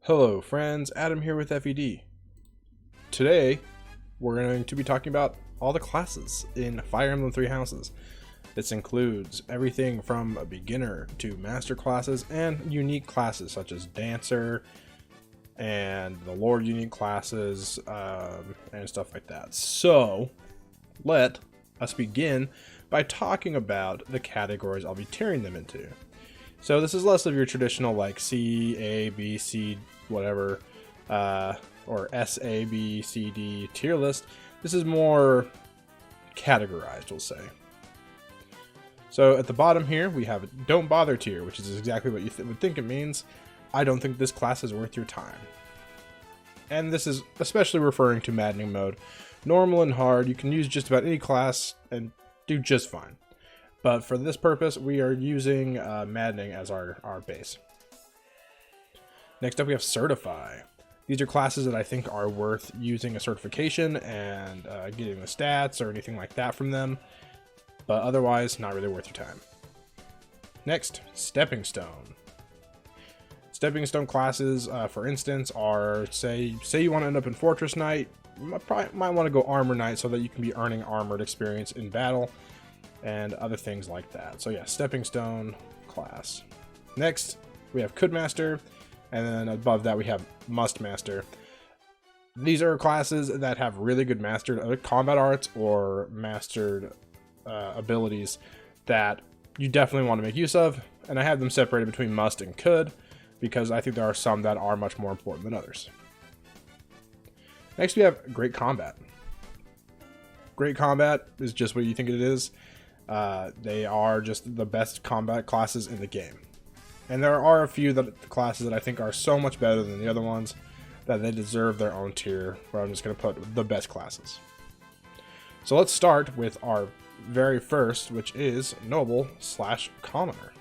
Hello friends, Adam here with FED. Today, we're going to be talking about all the classes in Fire Emblem Three Houses. This includes everything from beginner to master classes and unique classes such as Dancer and the Lord unique classes and stuff like that. So, let us begin by talking about the categories I'll be tiering them into. So this is less of your traditional like C, A, B, C, whatever, or S, A, B, C, D tier list. This is more categorized, we'll say. So at the bottom here, we have Don't Bother tier, which is exactly what you would think it means. I don't think this class is worth your time. And this is especially referring to maddening mode. Normal and hard, you can use just about any class and do just fine. But for this purpose, we are using Maddening as our base. Next up, we have Certify. These are classes that I think are worth using a certification and getting the stats or anything like that from them. But otherwise, not really worth your time. Next, Stepping Stone. Stepping Stone classes, for instance, are, say you want to end up in Fortress Knight, you might want to go Armor Knight so that you can be earning armored experience in battle and other things like that. So yeah, Stepping Stone class. Next, we have Could Master, and then above that we have Must Master. These are classes that have really good mastered combat arts or mastered abilities that you definitely want to make use of, and I have them separated between Must and Could because I think there are some that are much more important than others. Next, we have Great Combat. Great Combat is just what you think it is. They are just the best combat classes in the game. And there are a few classes that I think are so much better than the other ones that they deserve their own tier, where I'm just going to put the best classes. So let's start with our very first, which is Noble/Commoner.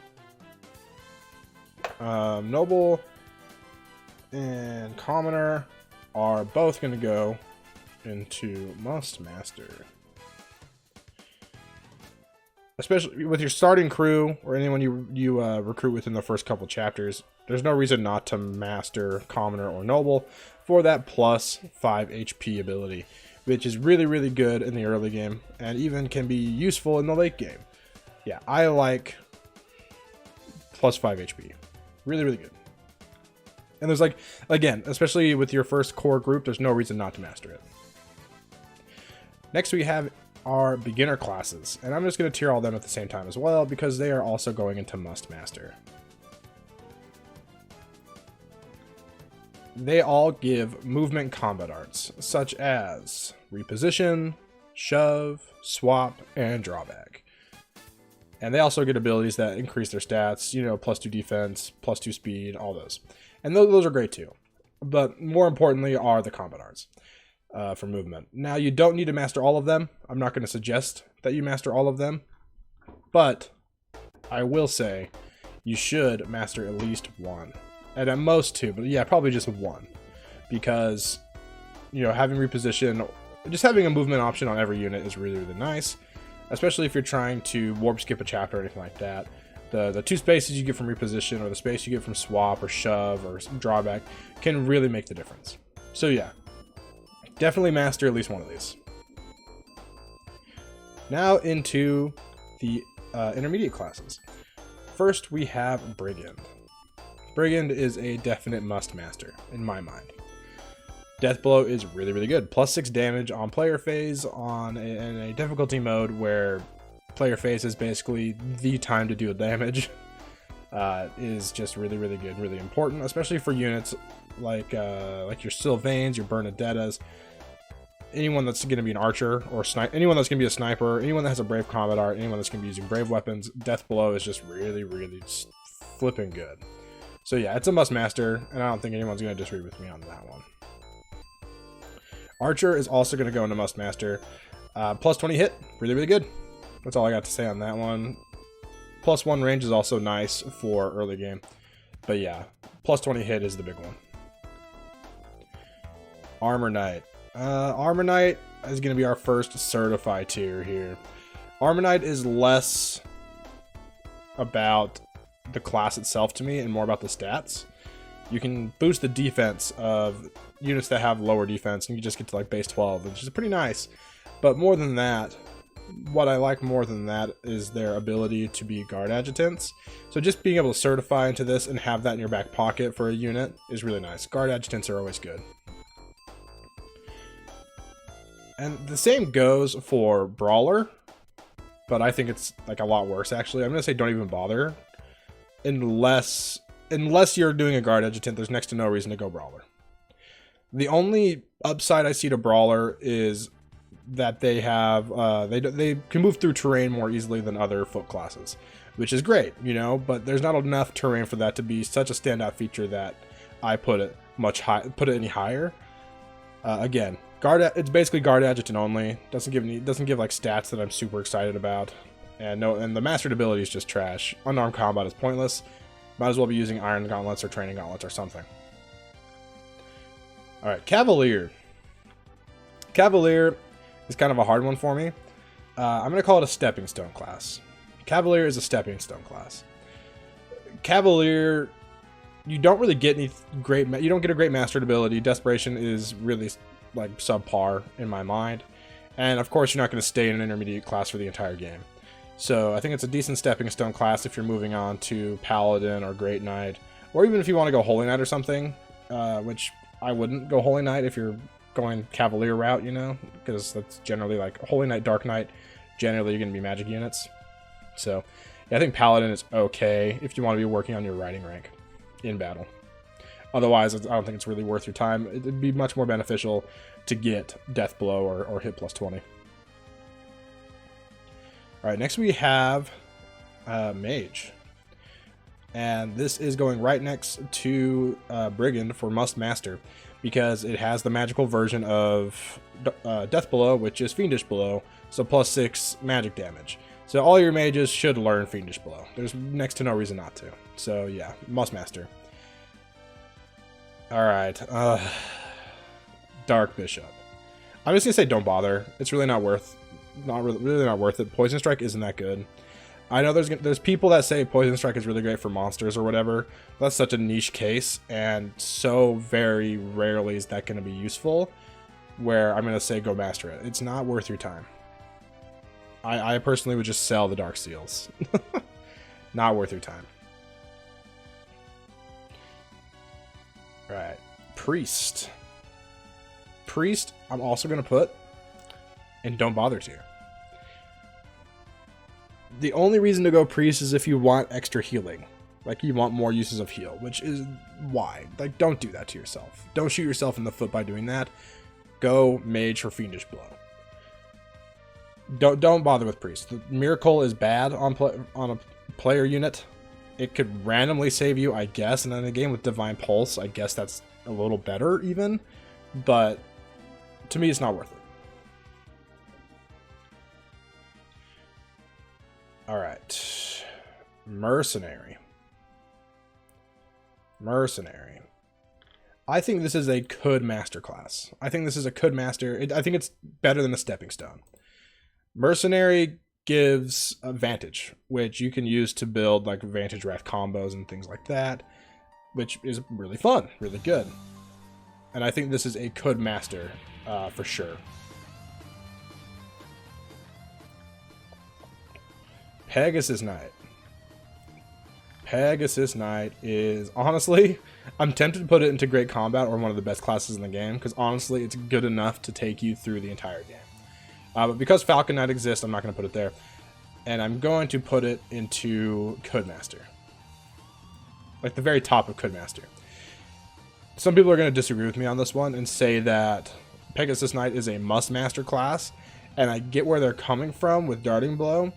Noble and Commoner are both going to go into Must Master. Especially with your starting crew or anyone you recruit within the first couple chapters, there's no reason not to master Commoner or Noble for that plus 5 HP ability, which is really, really good in the early game and even can be useful in the late game. Yeah, I like plus 5 HP. Really, really good. And there's like, again, especially with your first core group, there's no reason not to master it. Next we have our beginner classes, and I'm just going to tier all them at the same time as well because they are also going into Must Master. They all give movement combat arts such as Reposition, Shove, Swap, and Drawback. And they also get abilities that increase their stats, you know, plus 2 defense, plus 2 speed, all those. And those are great too. But more importantly are the combat arts. For movement. Now, you don't need to master all of them. I'm not going to suggest that you master all of them, but I will say you should master at least one, and at most 2, but yeah, probably just 1, because, you know, having reposition, just having a movement option on every unit is really, really nice, especially if you're trying to warp skip a chapter or anything like that. The 2 spaces you get from reposition or the space you get from swap or shove or drawback can really make the difference. So yeah, definitely master at least one of these. Now into the intermediate classes. First, we have Brigand. Brigand is a definite must master, in my mind. Death Blow is really, really good. Plus 6 damage on player phase in a difficulty mode where player phase is basically the time to do damage. Is just really, really good, really important, especially for units like your Sylvains, your Bernadettas, anyone that's going to be an archer or anyone that's going to be a sniper, anyone that has a brave combat art, anyone that's going to be using brave weapons. Death Blow is just really, really flipping good. So yeah, it's a must master, and I don't think anyone's going to disagree with me on that one. Archer is also going to go into must master. Plus 20 hit, really, really good. That's all I got to say on that one. Plus 1 range is also nice for early game. But yeah, plus 20 hit is the big one. Armor Knight. Armor Knight is going to be our first certified tier here. Armor Knight is less about the class itself to me and more about the stats. you can boost the defense of units that have lower defense, and you just get to like base 12, which is pretty nice. But more than that, what I like more than that is their ability to be guard adjutants. So just being able to certify into this and have that in your back pocket for a unit is really nice. Guard adjutants are always good. And the same goes for Brawler, but I think it's like a lot worse actually. I'm gonna say don't even bother, unless you're doing a guard adjutant. There's next to no reason to go Brawler. The only upside I see to Brawler is that they have they can move through terrain more easily than other foot classes, which is great, you know. But there's not enough terrain for that to be such a standout feature that I put it any higher. Again, it's basically guard adjutant only. Doesn't give like stats that I'm super excited about, and the mastered ability is just trash. Unarmed combat is pointless. Might as well be using iron gauntlets or training gauntlets or something. All right, Cavalier. Cavalier is kind of a hard one for me. I'm going to call it a stepping stone class. Cavalier is a stepping stone class. Cavalier, you don't really get you don't get a great mastered ability. Desperation is really like subpar in my mind. And of course, you're not going to stay in an intermediate class for the entire game. So I think it's a decent stepping stone class if you're moving on to Paladin or Great Knight, or even if you want to go Holy Knight or something, which I wouldn't go Holy Knight if you're going Cavalier route, you know, because that's generally like Holy Knight, Dark Knight, generally you're going to be magic units. So yeah, I think Paladin is okay if you want to be working on your riding rank in battle. Otherwise, I don't think it's really worth your time. It'd be much more beneficial to get Death Blow or hit plus 20. All right, next we have Mage. And this is going right next to Brigand for Must Master, because it has the magical version of Death Blow, which is Fiendish Blow, so plus 6 magic damage. So all your mages should learn Fiendish Blow. There's next to no reason not to. So yeah, Must Master. Alright, Dark Bishop. I'm just gonna say don't bother. It's really not worth it. Poison Strike isn't that good. I know there's people that say Poison Strike is really great for monsters or whatever. That's such a niche case, and so very rarely is that going to be useful, where I'm going to say go master it. It's not worth your time. I personally would just sell the Dark Seals. Not worth your time. Alright, Priest. Priest, I'm also going to put in don't bother tier. The only reason to go Priest is if you want extra healing. Like, you want more uses of heal, which is why. Like, don't do that to yourself. Don't shoot yourself in the foot by doing that. Go Mage for Fiendish Blow. Don't bother with Priest. The Miracle is bad on a player unit. It could randomly save you, I guess, and in a game with Divine Pulse, I guess that's a little better even. But to me, it's not worth it. Alright, Mercenary. Mercenary. I think this is a could master class. I think this is a could master. I think it's better than a stepping stone. Mercenary gives a Vantage, which you can use to build like Vantage Wrath combos and things like that, which is really fun, really good. And I think this is a could master for sure. Pegasus Knight. Pegasus Knight is, honestly, I'm tempted to put it into Great Combat or one of the best classes in the game, because honestly, it's good enough to take you through the entire game. But because Falcon Knight exists, I'm not going to put it there. And I'm going to put it into Codemaster. Like the very top of Codemaster. Some people are going to disagree with me on this one and say that Pegasus Knight is a must-master class, and I get where they're coming from with Darting Blow.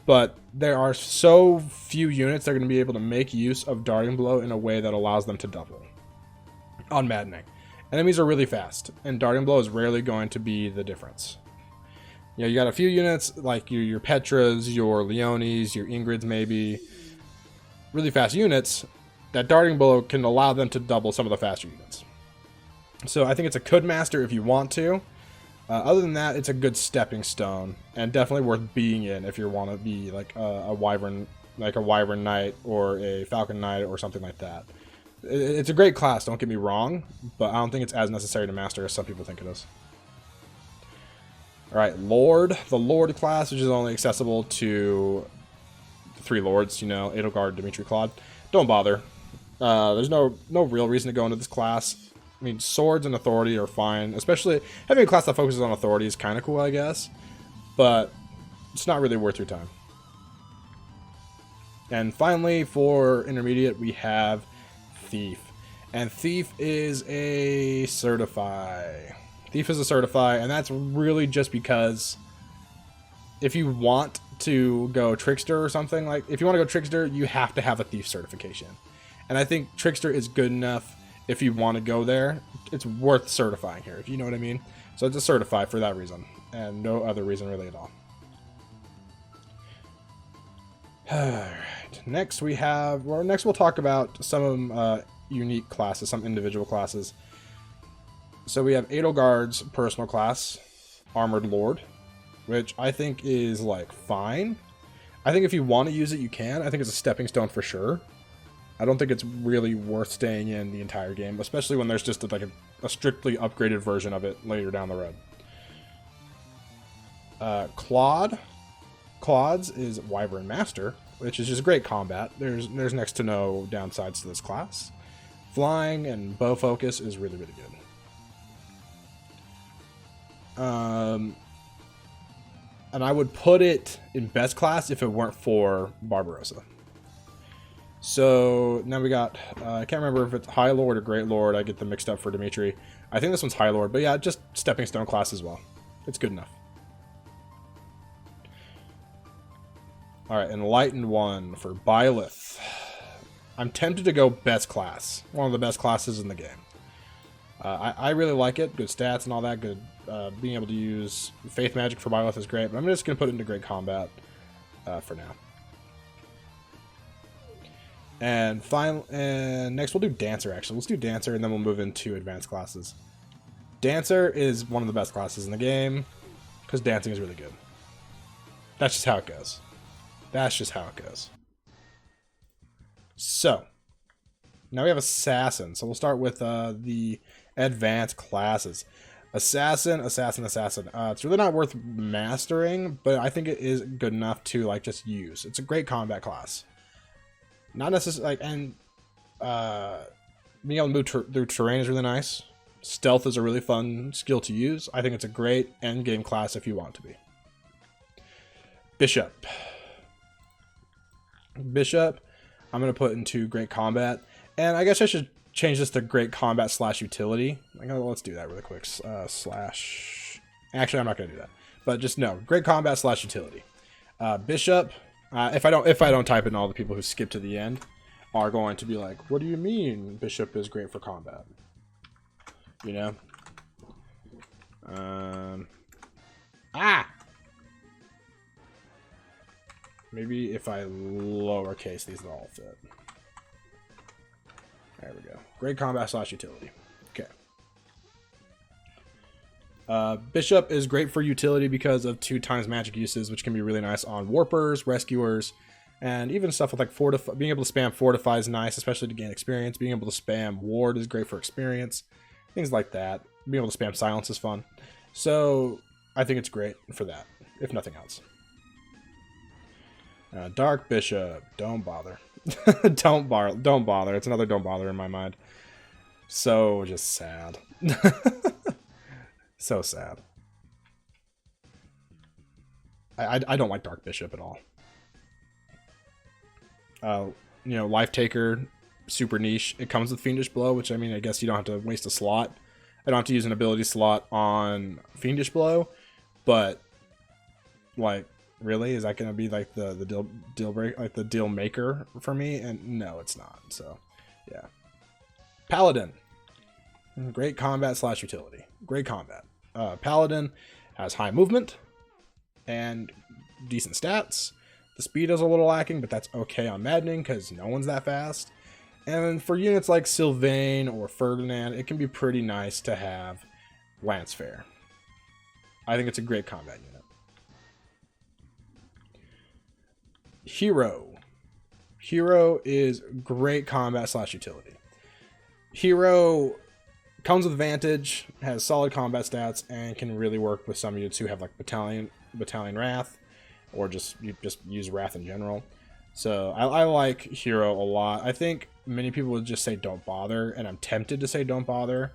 But there are so few units that are going to be able to make use of Darting Blow in a way that allows them to double on Maddening. Enemies are really fast, and Darting Blow is rarely going to be the difference. You know, you got a few units like your Petras, your Leonis, your Ingrids maybe, really fast units that Darting Blow can allow them to double some of the faster units. So I think it's a could master if you want to. Other than that, it's a good stepping stone, and definitely worth being in if you want to be like a Wyvern Knight or a Falcon Knight or something like that. It's a great class, don't get me wrong, but I don't think it's as necessary to master as some people think it is. Alright, Lord. The Lord class, which is only accessible to the 3 Lords, you know, Edelgard, Dimitri, Claude. Don't bother. There's no real reason to go into this class. I mean, swords and authority are fine, especially having a class that focuses on authority is kind of cool, I guess, but it's not really worth your time. And finally, for intermediate, we have Thief. And Thief is a certify. Thief is a certify, and that's really just because if you want to go Trickster or something, like, if you want to go Trickster, you have to have a Thief certification. And I think Trickster is good enough if you want to go there. It's worth certifying here, if you know what I mean. So it's a certify for that reason, and no other reason really at all. Alright, next we have, well, next we'll talk about some unique classes, some individual classes. So we have Edelgard's personal class, Armored Lord, which I think is, like, fine. I think if you want to use it, you can. I think it's a stepping stone for sure. I don't think it's really worth staying in the entire game, especially when there's just like a strictly upgraded version of it later down the road. Claude's is Wyvern Master, which is just great combat. There's next to no downsides to this class. Flying and bow focus is really, really good. And I would put it in best class if it weren't for Barbarossa. So now we got, I can't remember if it's High Lord or Great Lord. I get them mixed up for Dimitri. I think this one's High Lord, but yeah, just stepping stone class as well. It's good enough. Alright, Enlightened one for Byleth. I'm tempted to go best class. One of the best classes in the game. I really like it. Good stats and all that. Good. Being able to use Faith Magic for Byleth is great, but I'm just going to put it into Great Combat for now. And next we'll do Dancer, actually. Let's do Dancer, and then we'll move into advanced classes. Dancer is one of the best classes in the game, because dancing is really good. That's just how it goes. That's just how it goes. So, now we have Assassin. So we'll start with the advanced classes. Assassin. It's really not worth mastering, but I think it is good enough to, like, just use. It's a great combat class. Not necessarily, like, and being able to move through terrain is really nice. Stealth is a really fun skill to use. I think it's a great end game class if you want to be. Bishop, I'm going to put into Great Combat. And I guess I should change this to Great Combat / Utility. Let's do that really quick. Actually, I'm not going to do that. But just no, Great Combat / Utility. Bishop. If I don't type in, all the people who skip to the end are going to be like, what do you mean Bishop is great for combat? You know? Maybe if I lowercase these, they'll all fit. There we go. Great combat / utility. Okay. Bishop is great for utility because of 2x magic uses, which can be really nice on warpers, rescuers, and even stuff with like being able to spam fortify is nice, especially to gain experience. Being able to spam ward is great for experience. Things like that. Being able to spam silence is fun. So I think it's great for that, if nothing else. Dark Bishop, don't bother. Don't bother. It's another don't bother in my mind. So just sad. So sad. I don't like Dark Bishop at all. You know, Life Taker, super niche. It comes with Fiendish Blow, which, I mean, I guess you don't have to waste a slot. I don't have to use an ability slot on Fiendish Blow, but, like, really? Is that going to be, like, the deal break, like, the deal maker for me? And no, it's not. So, yeah. Paladin. Great combat / utility. Great combat. Paladin has high movement and decent stats. The speed is a little lacking, but that's okay on Maddening because no one's that fast. And for units like Sylvain or Ferdinand, it can be pretty nice to have Lance Fair. I think it's a great combat unit. Hero. Hero is great combat / utility. Hero comes with Vantage, has solid combat stats, and can really work with some units who have like Battalion Wrath, or just use Wrath in general. So I like Hero a lot. I think many people would just say don't bother, and I'm tempted to say don't bother.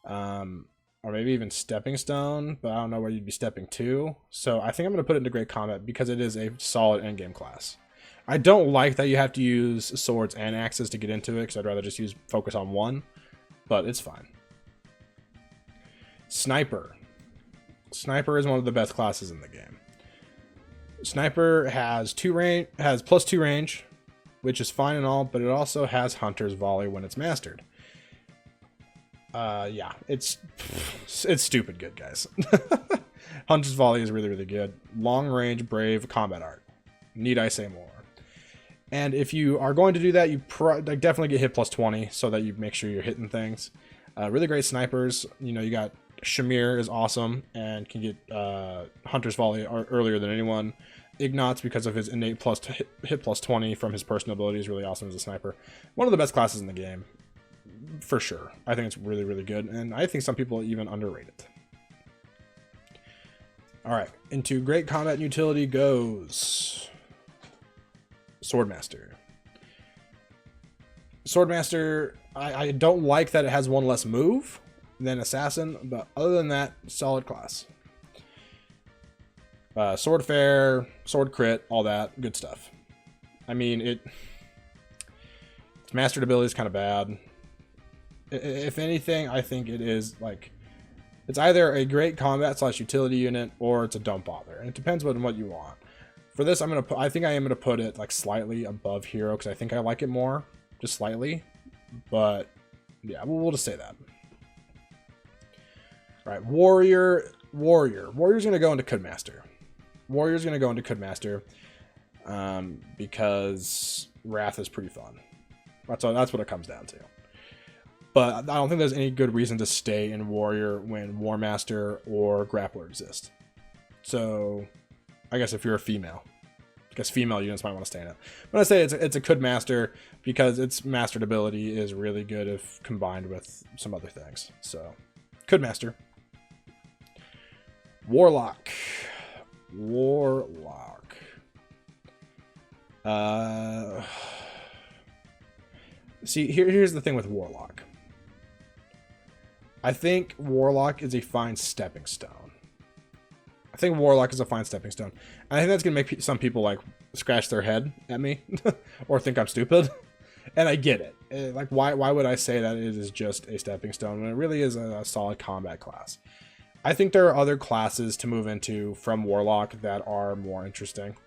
Or maybe even Stepping Stone, but I don't know where you'd be stepping to. So I think I'm going to put it into Great Combat because it is a solid endgame class. I don't like that you have to use swords and axes to get into it, because I'd rather just focus on one, but it's fine. Sniper. Sniper is one of the best classes in the game. Sniper has +2 range, which is fine and all, but it also has Hunter's Volley when it's mastered. Yeah, it's stupid good, guys. Hunter's Volley is really, really good. Long range, brave, combat art. Need I say more? And if you are going to do that, you definitely get hit +20 so that you make sure you're hitting things. Really great snipers. You know, you got Shamir is awesome and can get Hunter's Volley earlier than anyone. Ignatz, because of his innate hit +20 from his personal ability, is really awesome as a sniper. One of the best classes in the game, for sure. I think it's really, really good, and I think some people even underrate it. Alright, into Great Combat and Utility goes Swordmaster. Swordmaster, I don't like that it has one less move than Assassin, but other than that, solid class. Sword Fair, Sword Crit, all that, good stuff. I mean, its mastered ability is kind of bad. If anything, I think it is like, it's either a great combat / utility unit, or it's a don't bother, and it depends on what you want. For this, I think I am gonna put it like slightly above Hero, because I think I like it more, just slightly. But yeah, we'll just say that. All right, Warrior. Warrior's gonna go into Codemaster. Warrior's gonna go into Codemaster, because Wrath is pretty fun. That's what it comes down to. But I don't think there's any good reason to stay in Warrior when War Master or Grappler exist. So, I guess if you're a female, I guess female units might want to stay in it. But I say it's a good master because its mastered ability is really good if combined with some other things. So, good master. Warlock. See, here's the thing with Warlock. I think Warlock is a fine stepping stone. I think Warlock is a fine stepping stone. And I think that's going to make some people like scratch their head at me or think I'm stupid. And I get it. Like, why would I say that it is just a stepping stone when it really is a solid combat class? I think there are other classes to move into from Warlock that are more interesting.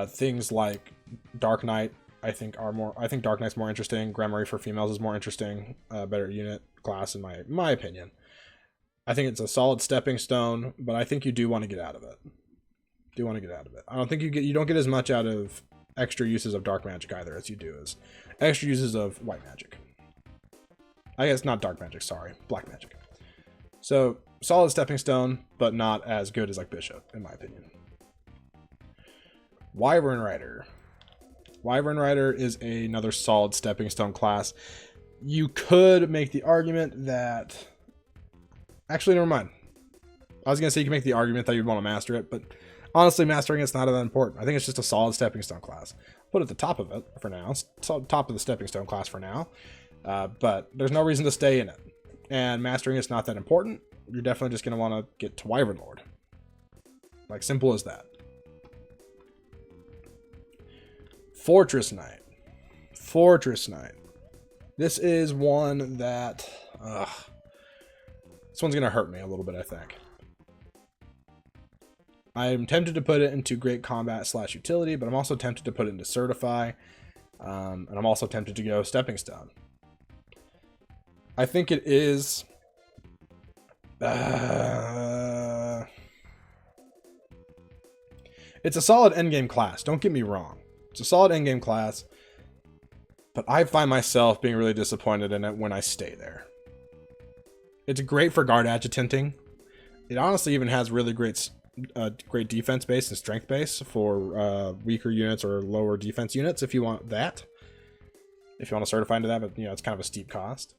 Things like Dark Knight, I think Dark Knight's more interesting. Grimoire for females is more interesting. Better unit class in my opinion. I think it's a solid stepping stone, but I think you do want to get out of it. I don't think you don't get as much out of extra uses of dark magic either as you do as extra uses of white magic. I guess not dark magic, sorry, black magic. So solid stepping stone, but not as good as like Bishop, in my opinion. Wyvern Rider. Wyvern Rider is another solid stepping stone class. You could make the argument that... Actually, never mind. I was going to say you can make the argument that you'd want to master it, but honestly, mastering it's not that important. I think it's just a solid stepping stone class. Put it at the top of it for now. It's top of the stepping stone class for now. But there's no reason to stay in it. And mastering it's not that important. You're definitely just going to want to get to Wyvern Lord. Like, simple as that. Fortress Knight. Fortress Knight. This is one that... this one's going to hurt me a little bit, I think. I'm tempted to put it into Great Combat / Utility, but I'm also tempted to put it into Certify. And I'm also tempted to go Stepping Stone. I think it is... it's a solid endgame class, don't get me wrong. It's a solid endgame class, but I find myself being really disappointed in it when I stay there. It's great for guard adjutanting. It honestly even has really great defense base and strength base for weaker units or lower defense units if you want that. if you want to certify into that, but it's kind of a steep cost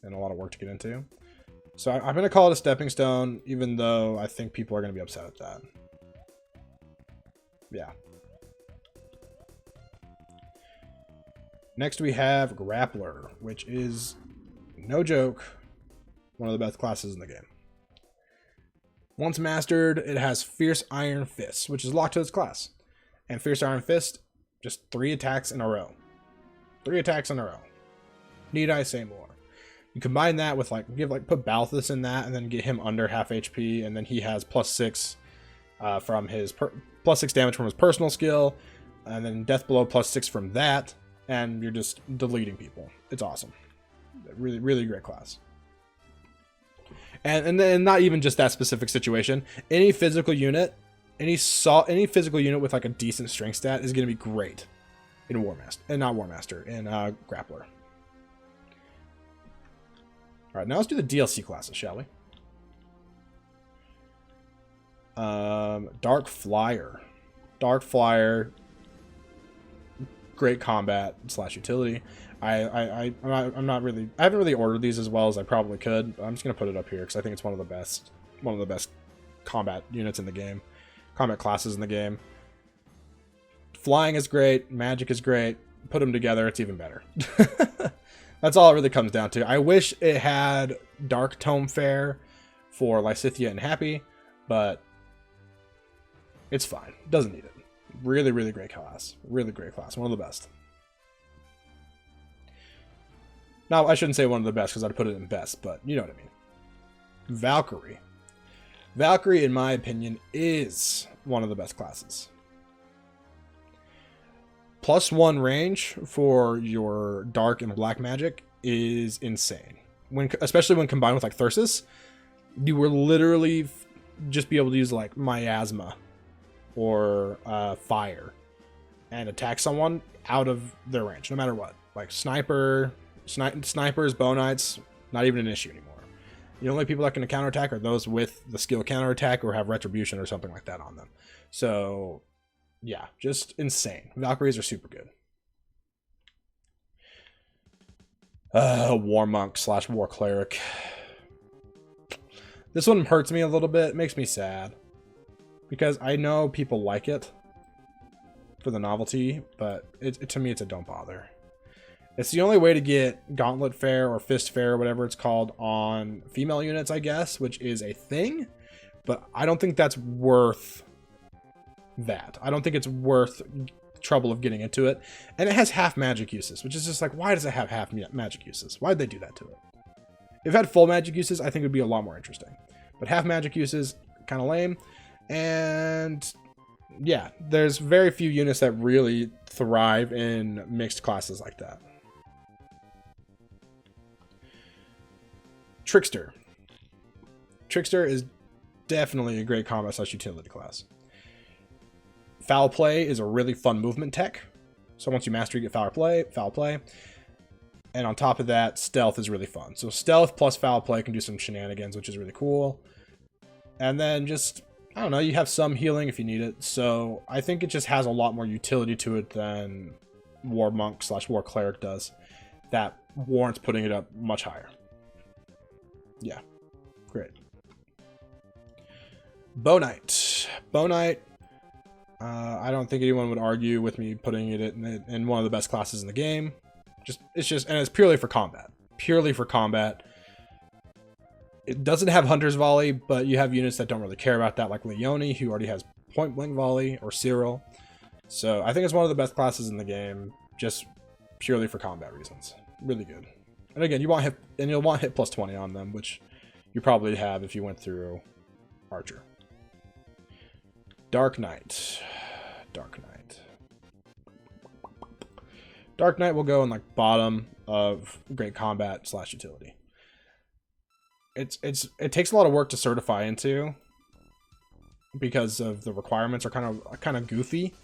and a lot of work to get into. So I'm going to call it a stepping stone, even though I think people are going to be upset at that. Yeah. Next we have Grappler, which is, no joke, one of the best classes in the game. Once mastered, it has Fierce Iron Fist, which is locked to its class. And Fierce Iron Fist, just 3 attacks in a row. 3 attacks in a row. Need I say more? You combine that with put Balthus in that, and then get him under half HP, and then he has +6 from his +6 damage from his personal skill, and then Death Blow +6 from that, and you're just deleting people. It's awesome. Really, really great class. And then not even just that specific situation. Any physical unit, any physical unit with like a decent strength stat is going to be great in Warmaster, and not Warmaster, in Grappler. All right, now let's do the DLC classes, shall we? Dark Flyer. Dark Flyer, great combat / utility. I haven't really ordered these as well as I probably could. I'm just gonna put it up here because I think it's one of the best combat units in the game, combat classes in the game. Flying is great, magic is great. Put them together, it's even better. That's all it really comes down to. I wish it had Dark Tome Fair for Lysithea and Happy, but it's fine. Doesn't need it. Really, really great class. Really great class. One of the best. Now, I shouldn't say one of the best because I'd put it in best, but you know what I mean. Valkyrie. Valkyrie, in my opinion, is one of the best classes. +1 range for your dark and black magic is insane. Especially when combined with like Thyrsus, you will literally just be able to use like Miasma or Fire and attack someone out of their range, no matter what. Like snipers, bow knights, not even an issue anymore. The only people that can counterattack are those with the skill counterattack or have retribution or something like that on them. So yeah, just insane. Valkyries are super good. War Monk / War Cleric. This one hurts me a little bit. It makes me sad. Because I know people like it for the novelty, but to me it's a don't bother. It's the only way to get Gauntlet Fair or Fist Fair or whatever it's called on female units, I guess, which is a thing. But I don't think that's worth that. I don't think it's worth trouble of getting into it. And it has half magic uses, which is just like, why does it have half magic uses? Why'd they do that to it? If it had full magic uses, I think it would be a lot more interesting. But half magic uses, kind of lame. And yeah, there's very few units that really thrive in mixed classes like that. Trickster. Trickster is definitely a great combat / utility class. Foul Play is a really fun movement tech. So once you master, you get foul play. And on top of that, Stealth is really fun. So Stealth plus Foul Play can do some shenanigans, which is really cool. And then just, I don't know, you have some healing if you need it. So I think it just has a lot more utility to it than War Monk / War Cleric does. That warrants putting it up much higher. Yeah, great. Bow Knight. Bow Knight, I don't think anyone would argue with me putting it in one of the best classes in the game. And it's purely for combat. Purely for combat. It doesn't have Hunter's Volley, but you have units that don't really care about that, like Leone, who already has Point Blank Volley, or Cyril. So I think it's one of the best classes in the game, just purely for combat reasons. Really good. And again, you'll want hit +20 on them, which you probably have if you went through Archer. Dark Knight. Dark Knight. Dark Knight will go in like bottom of great combat / utility. It takes a lot of work to certify into because of the requirements are kind of goofy.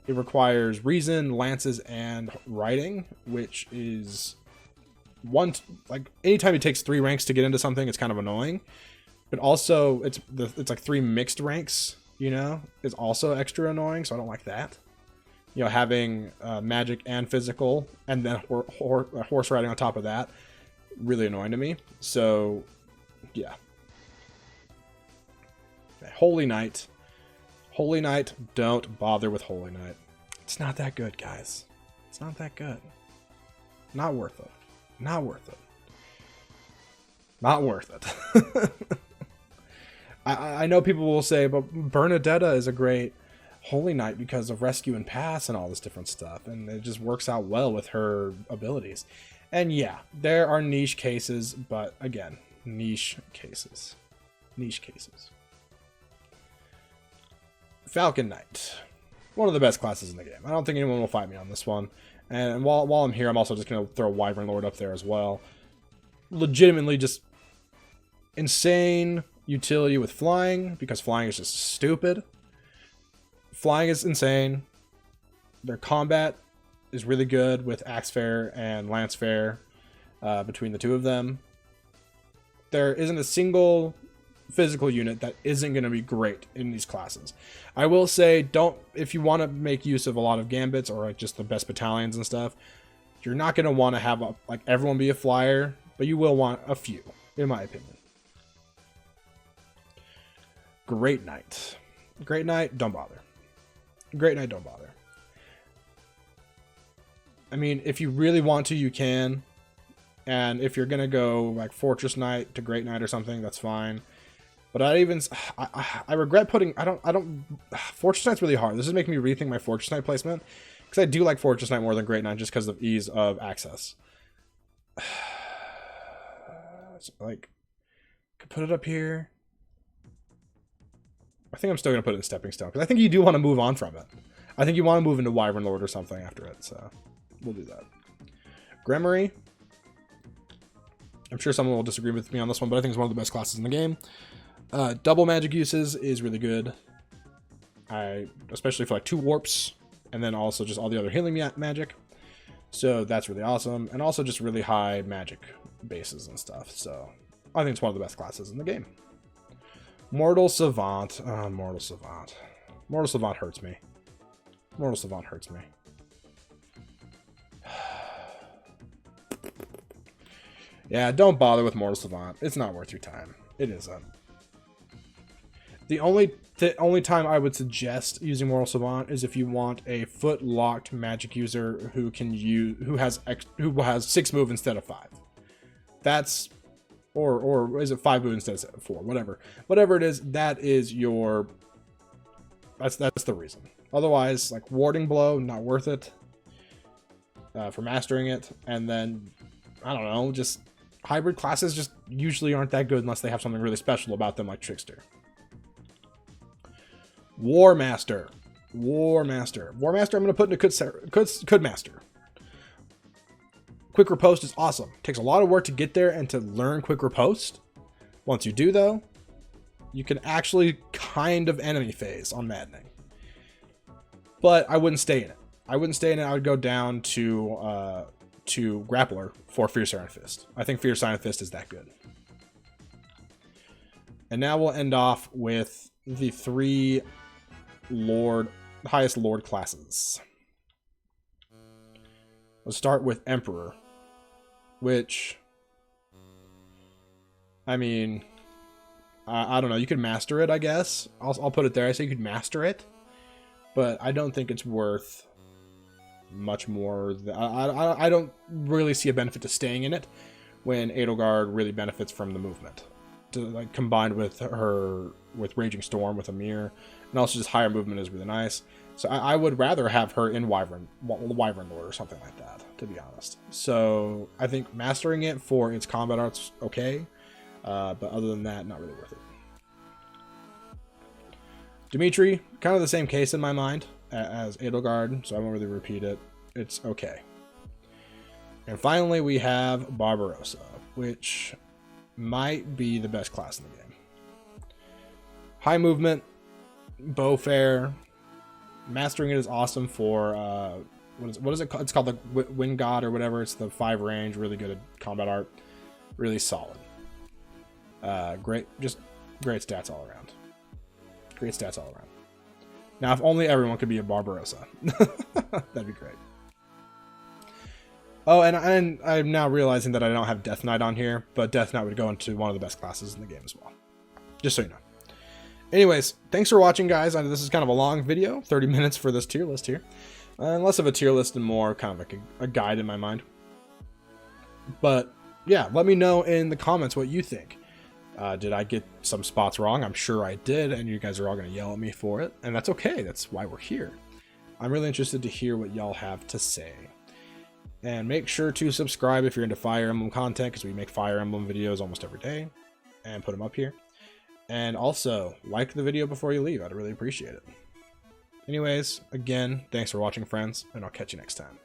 It requires reason, lances, and riding, which is anytime it takes 3 ranks to get into something, it's kind of annoying. But also it's like 3 mixed ranks, is also extra annoying, so I don't like that. you know, having magic and physical, and then horse riding on top of that, really annoying to me. So, yeah. Okay, Holy Knight. Holy Knight, don't bother with Holy Knight. It's not that good, guys. It's not that good. Not worth it. Not worth it. Not worth it. I know people will say, but Bernadetta is a great Holy Knight because of rescue and pass and all this different stuff, and it just works out well with her abilities. And yeah, there are niche cases, but again, niche cases. Niche cases. Falcon Knight. One of the best classes in the game. I don't think anyone will fight me on this one. And while I'm here, I'm also just going to throw Wyvern Lord up there as well. Legitimately just insane utility with flying, because flying is just stupid. Flying is insane. Their combat is really good with Axe Fair and Lance Fair between the two of them. There isn't a single physical unit that isn't going to be great in these classes. I will say, if you want to make use of a lot of gambits or like just the best battalions and stuff, you're not going to want to have like everyone be a flyer, but you will want a few, in my opinion. Great Knight. Great Knight, don't bother. Great Knight, don't bother. I mean, if you really want to, you can. And if you're going to go like Fortress Knight to Great Knight or something, that's fine. But I regret putting, Fortress Knight's really hard. This is making me rethink my Fortress Knight placement. Because I do like Fortress Knight more than Great Knight just because of ease of access. So, like, could put it up here. I think I'm still going to put it in Stepping Stone, because I think you do want to move on from it. I think you want to move into Wyvern Lord or something after it, so we'll do that. Gremory. I'm sure someone will disagree with me on this one, but I think it's one of the best classes in the game. Double magic uses is really good. Especially for like 2 warps, and then also just all the other healing magic. So that's really awesome. And also just really high magic bases and stuff. So I think it's one of the best classes in the game. Mortal Savant. Mortal Savant. Mortal Savant hurts me. Mortal Savant hurts me. Yeah, don't bother with Mortal Savant. It's not worth your time. It isn't. The only time I would suggest using Mortal Savant is if you want a foot locked magic user who has 6 move instead of 5. That's or is it 5 move instead of 4? Whatever it is, that is your. That's the reason. Otherwise, like Warding Blow, not worth it for mastering it, and then I don't know, just hybrid classes just usually aren't that good unless they have something really special about them, like Trickster. War Master. I'm going to put into Could Master. Quick Riposte is awesome. Takes a lot of work to get there and to learn Quick Riposte. Once you do, though, you can actually kind of enemy phase on Maddening. But I wouldn't stay in it. I would go down to Grappler for Fierce Iron Fist. I think Fierce Iron Fist is that good. And now we'll end off with the 3 highest Lord classes. Let's start with Emperor, which, I mean, I don't know. You could master it, I guess. I'll put it there. I say you could master it, but I don't think it's worth much more. I don't really see a benefit to staying in it when Edelgard really benefits from the movement. Like combined with Raging Storm with Amir, and also just higher movement is really nice. So I would rather have her in Wyvern Lord or something like that, to be honest. So I think mastering it for its combat art's okay, but other than that, not really worth it. Dimitri, kind of the same case in my mind as Edelgard, so I won't really repeat it. It's okay. And finally, we have Barbarossa, which might be the best class in the game. High movement, bow fair, mastering it is awesome for what is it called? It's called the Wind God or whatever. It's the 5 range, really good at combat art, really solid. Great stats all around. Now, if only everyone could be a Barbarossa. That'd be great. Oh, and I'm now realizing that I don't have Death Knight on here, but Death Knight would go into one of the best classes in the game as well. Just so you know. Anyways, thanks for watching, guys. I know this is kind of a long video, 30 minutes for this tier list here. Less of a tier list and more kind of like a guide in my mind. But yeah, let me know in the comments what you think. Did I get some spots wrong? I'm sure I did, and you guys are all going to yell at me for it, and that's okay. That's why we're here. I'm really interested to hear what y'all have to say. And make sure to subscribe if you're into Fire Emblem content, because we make Fire Emblem videos almost every day and put them up here. And also, like the video before you leave. I'd really appreciate it. Anyways, again, thanks for watching, friends, and I'll catch you next time.